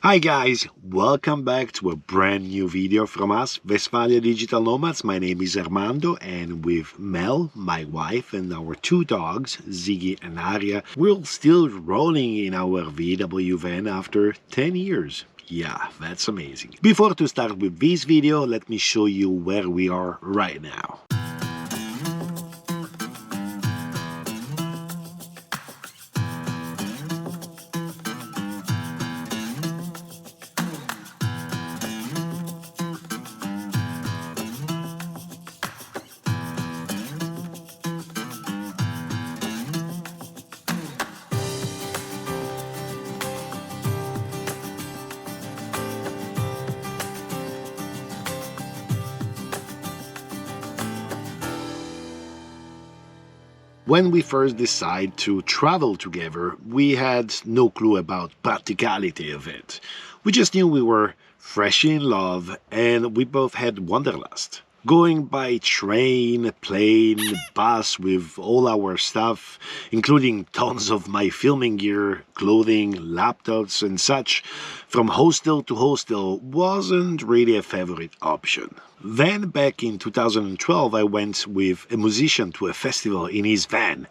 Hi guys, welcome back to a brand new video from us, Westphalia Digital Nomads. My name is Armando, and with Mel, my wife, and our two dogs, Ziggy and Aria, we're still rolling in our VW van after 10 years. Yeah, that's amazing. Before to start with this video, let me show you where we are right now. When we first decided to travel together, we had no clue about practicality of it. We just knew we were fresh in love and we both had wanderlust. Going by train, plane, bus with all our stuff, including tons of my filming gear, clothing, laptops and such, from hostel to hostel wasn't really a favorite option. Then back in 2012 I went with a musician to a festival in his van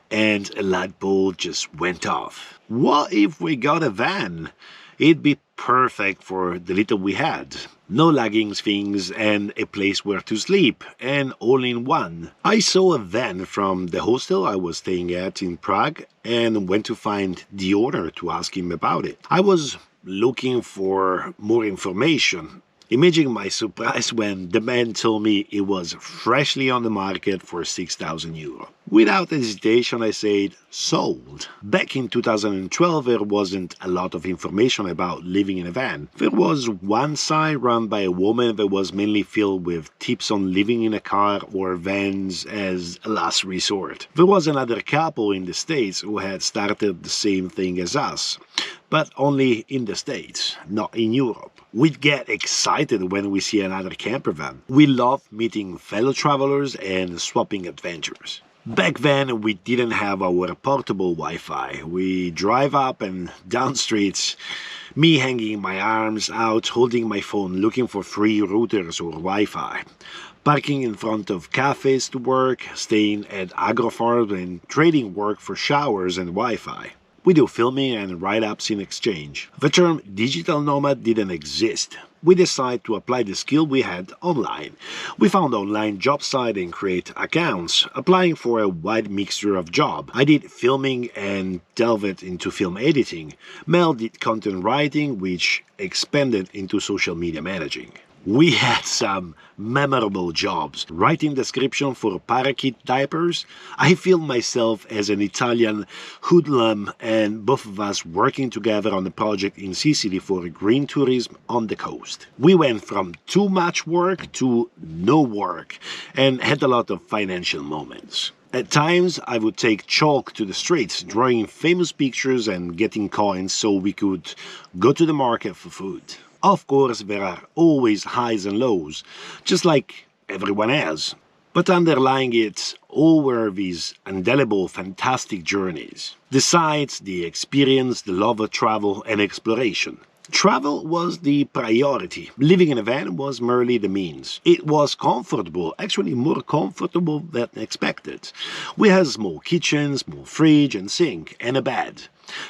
and a light bulb just went off. What if we got a van? It'd be perfect for the little we had. No lagging things and a place where to sleep, and all in one. I saw a van from the hostel I was staying at in Prague and went to find the owner to ask him about it. I was looking for more information. Imagine my surprise when the man told me it was freshly on the market for 6,000 euro. Without hesitation I said, sold. Back in 2012 there wasn't a lot of information about living in a van. There was one site run by a woman that was mainly filled with tips on living in a car or vans as a last resort. There was another couple in the States who had started the same thing as us, but only in the States, not in Europe. We'd get excited when we see another camper van. We love meeting fellow travelers and swapping adventures. Back then we didn't have our portable Wi-Fi. We drive up and down streets, me hanging my arms out, holding my phone, looking for free routers or Wi-Fi. Parking in front of cafes to work, staying at agrofarms and trading work for showers and Wi-Fi. We do filming and write-ups in exchange. The term digital nomad didn't exist. We decided to apply the skill we had online. We found online job site and create accounts, applying for a wide mixture of job. I did filming and delved into film editing. Mel did content writing, which expanded into social media managing. We had some memorable jobs. Writing description for parakeet diapers. I filmed myself as an Italian hoodlum and both of us working together on a project in Sicily for green tourism on the coast. We went from too much work to no work and had a lot of financial moments. At times, I would take chalk to the streets, drawing famous pictures and getting coins so we could go to the market for food. Of course, there are always highs and lows, just like everyone else. But underlying it all were these indelible, fantastic journeys. The sights, the experience, the love of travel and exploration. Travel was the priority. Living in a van was merely the means. It was comfortable, actually more comfortable than expected. We had a small kitchen, small fridge and sink, and a bed.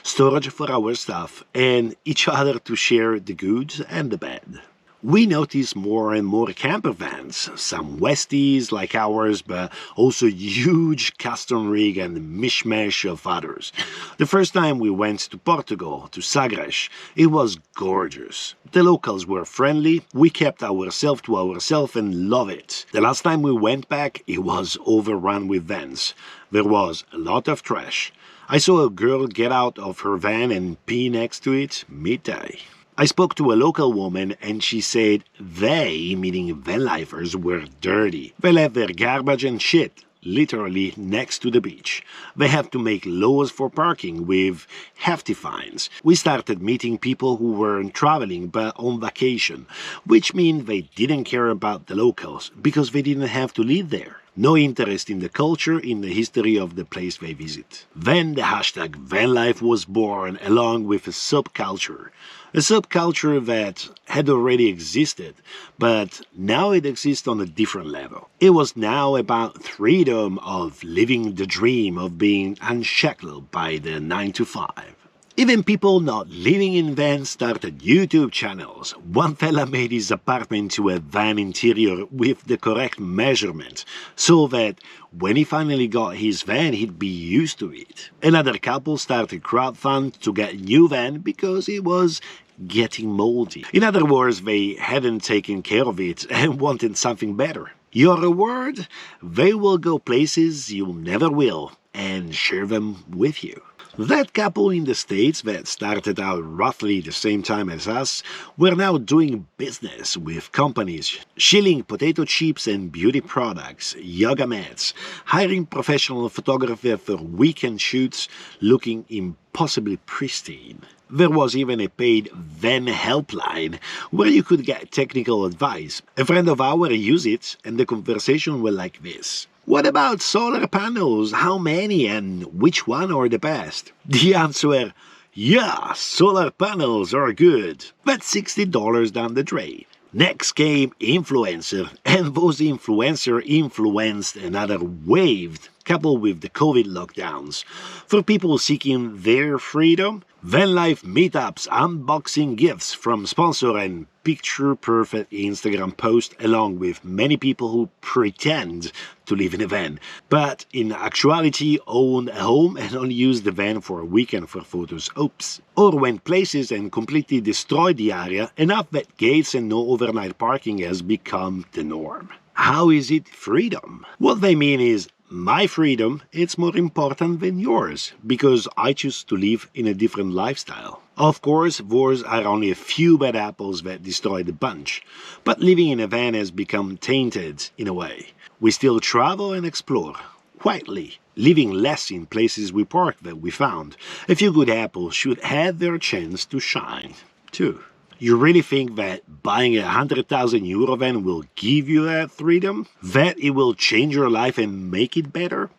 Storage for our stuff, and each other to share the good and the bad. We noticed more and more camper vans, some Westies like ours, but also huge custom rig and mishmash of others. The first time we went to Portugal, to Sagres, it was gorgeous. The locals were friendly, we kept ourselves to ourselves and loved it. The last time we went back, it was overrun with vans. There was a lot of trash. I saw a girl get out of her van and pee next to it midday. I spoke to a local woman and she said they, meaning vanlifers, were dirty. They left their garbage and shit literally next to the beach. They have to make laws for parking with hefty fines. We started meeting people who weren't traveling but on vacation, which means they didn't care about the locals because they didn't have to live there. No interest in the culture, in the history of the place they visit. Then the hashtag VanLife was born along with a subculture. A subculture that had already existed, but now it exists on a different level. It was now about freedom of living the dream of being unshackled by the 9 to 5. Even people not living in vans started YouTube channels. One fella made his apartment to a van interior with the correct measurement, so that when he finally got his van, he'd be used to it. Another couple started crowdfund to get a new van because it was getting moldy. In other words, they hadn't taken care of it and wanted something better. Your reward? They will go places you never will and share them with you. That couple in the States that started out roughly the same time as us were now doing business with companies shilling potato chips and beauty products, yoga mats, hiring professional photographers for weekend shoots looking impossibly pristine. There was even a paid van helpline where you could get technical advice. A friend of ours used it and the conversation went like this. What about solar panels? How many and which one are the best? The answer, yeah, solar panels are good. That's $60 down the drain. Next came influencer, and those influencers influenced another wave, coupled with the COVID lockdowns. For people seeking their freedom, VANLIFE meetups, unboxing gifts from sponsor and picture-perfect Instagram posts, along with many people who pretend to live in a van, but in actuality own a home and only use the van for a weekend for photos ops. Or went places and completely destroyed the area enough that gates and no overnight parking has become the norm. How is it freedom? What they mean is, my freedom, it's more important than yours, because I choose to live in a different lifestyle. Of course, those are only a few bad apples that destroy the bunch, but living in a van has become tainted in a way. We still travel and explore, quietly, living less in places we park that we found. A few good apples should have their chance to shine, too. You really think that buying a €100,000 van will give you that freedom? That it will change your life and make it better?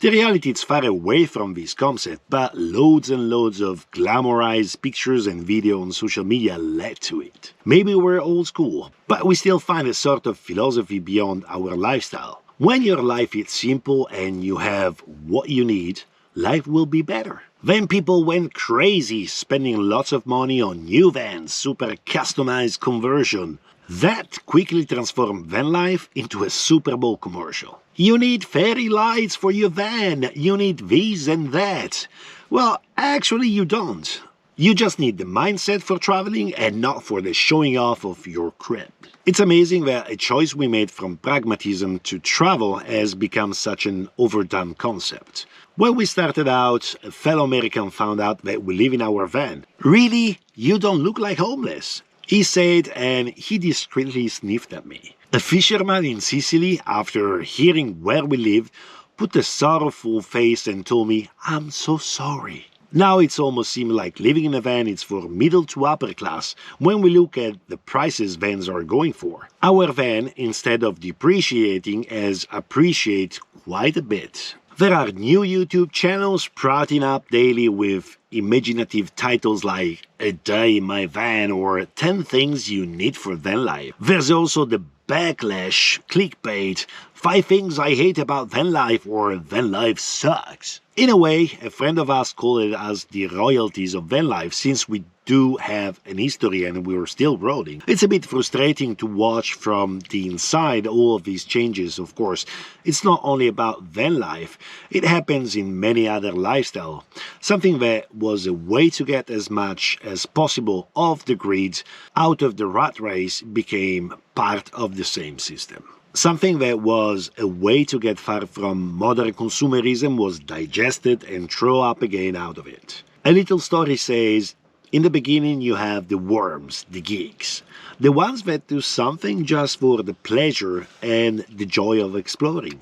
The reality is far away from this concept, but loads and loads of glamorized pictures and video on social media led to it. Maybe we're old school, but we still find a sort of philosophy beyond our lifestyle. When your life is simple and you have what you need, life will be better. Then people went crazy, spending lots of money on new vans, super customized conversion. That quickly transformed van life into a Super Bowl commercial. You need fairy lights for your van, you need this and that. Well, actually you don't. You just need the mindset for traveling and not for the showing off of your crib. It's amazing that a choice we made from pragmatism to travel has become such an overdone concept. When we started out, a fellow American found out that we live in our van. Really? You don't look like homeless, he said, and he discreetly sniffed at me. A fisherman in Sicily, after hearing where we lived, put a sorrowful face and told me, I'm so sorry. Now it's almost seemed like living in a van is for middle to upper class when we look at the prices vans are going for. Our van, instead of depreciating, has appreciated quite a bit. There are new YouTube channels sprouting up daily with imaginative titles like A Day in My Van or 10 Things You Need for Van Life. There's also the backlash, clickbait, 5 Things I Hate About Van Life or Van Life Sucks. In a way, a friend of us called it as the royalties of van life, since we do have an history and we're still rolling. It's a bit frustrating to watch from the inside all of these changes, of course. It's not only about van life, it happens in many other lifestyles. Something that was a way to get as much as possible off the grid, out of the rat race, became part of the same system. Something that was a way to get far from modern consumerism was digested and thrown up again out of it. A little story says, in the beginning you have the worms, the geeks, the ones that do something just for the pleasure and the joy of exploring.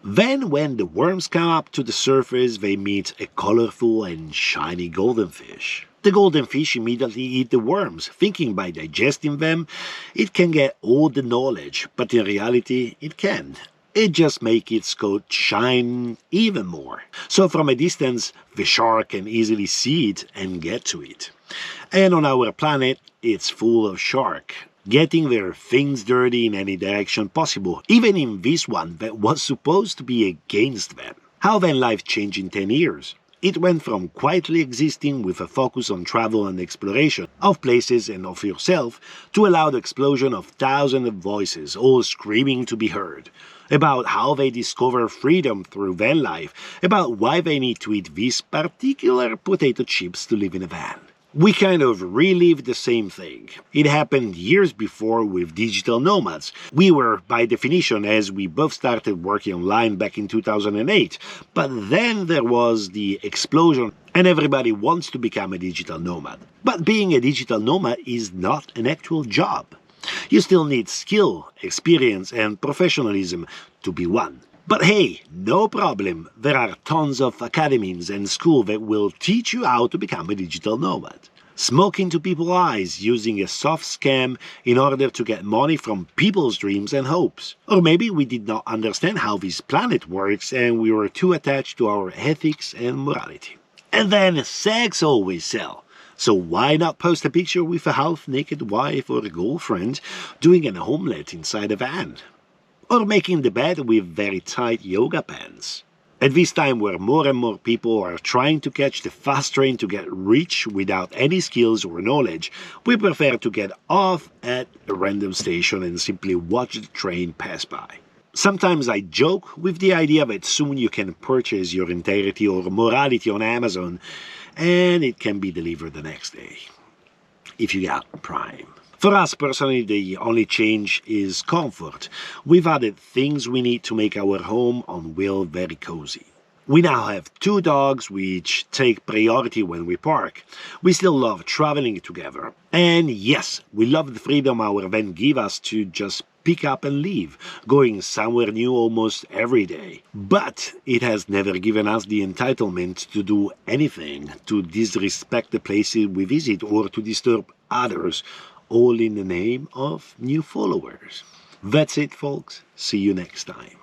Then when the worms come up to the surface, they meet a colorful and shiny golden fish. The golden fish immediately eat the worms, thinking by digesting them it can get all the knowledge, but in reality it can't. It just makes its coat shine even more. So from a distance, the shark can easily see it and get to it. And on our planet, it's full of sharks, getting their things dirty in any direction possible, even in this one that was supposed to be against them. How then life changed in 10 years? It went from quietly existing with a focus on travel and exploration of places and of yourself to a loud explosion of thousands of voices, all screaming to be heard, about how they discover freedom through van life, about why they need to eat these particular potato chips to live in a van. We kind of relived the same thing. It happened years before with digital nomads. We were, by definition, as we both started working online back in 2008, but then there was the explosion and everybody wants to become a digital nomad. But being a digital nomad is not an actual job. You still need skill, experience, and professionalism to be one. But hey, no problem, there are tons of academies and schools that will teach you how to become a digital nomad. Smoke into people's eyes using a soft scam in order to get money from people's dreams and hopes. Or maybe we did not understand how this planet works and we were too attached to our ethics and morality. And then sex always sells. So why not post a picture with a half-naked wife or a girlfriend doing an omelette inside a van? Or making the bed with very tight yoga pants. At this time where more and more people are trying to catch the fast train to get rich without any skills or knowledge, we prefer to get off at a random station and simply watch the train pass by. Sometimes I joke with the idea that soon you can purchase your integrity or morality on Amazon and it can be delivered the next day, if you got Prime. For us personally, the only change is comfort. We've added things we need to make our home on wheel very cozy. We now have 2 dogs which take priority when we park. We still love traveling together. And yes, we love the freedom our van gives us to just pick up and leave, going somewhere new almost every day. But it has never given us the entitlement to do anything, to disrespect the places we visit or to disturb others, all in the name of new followers. That's it, folks. See you next time.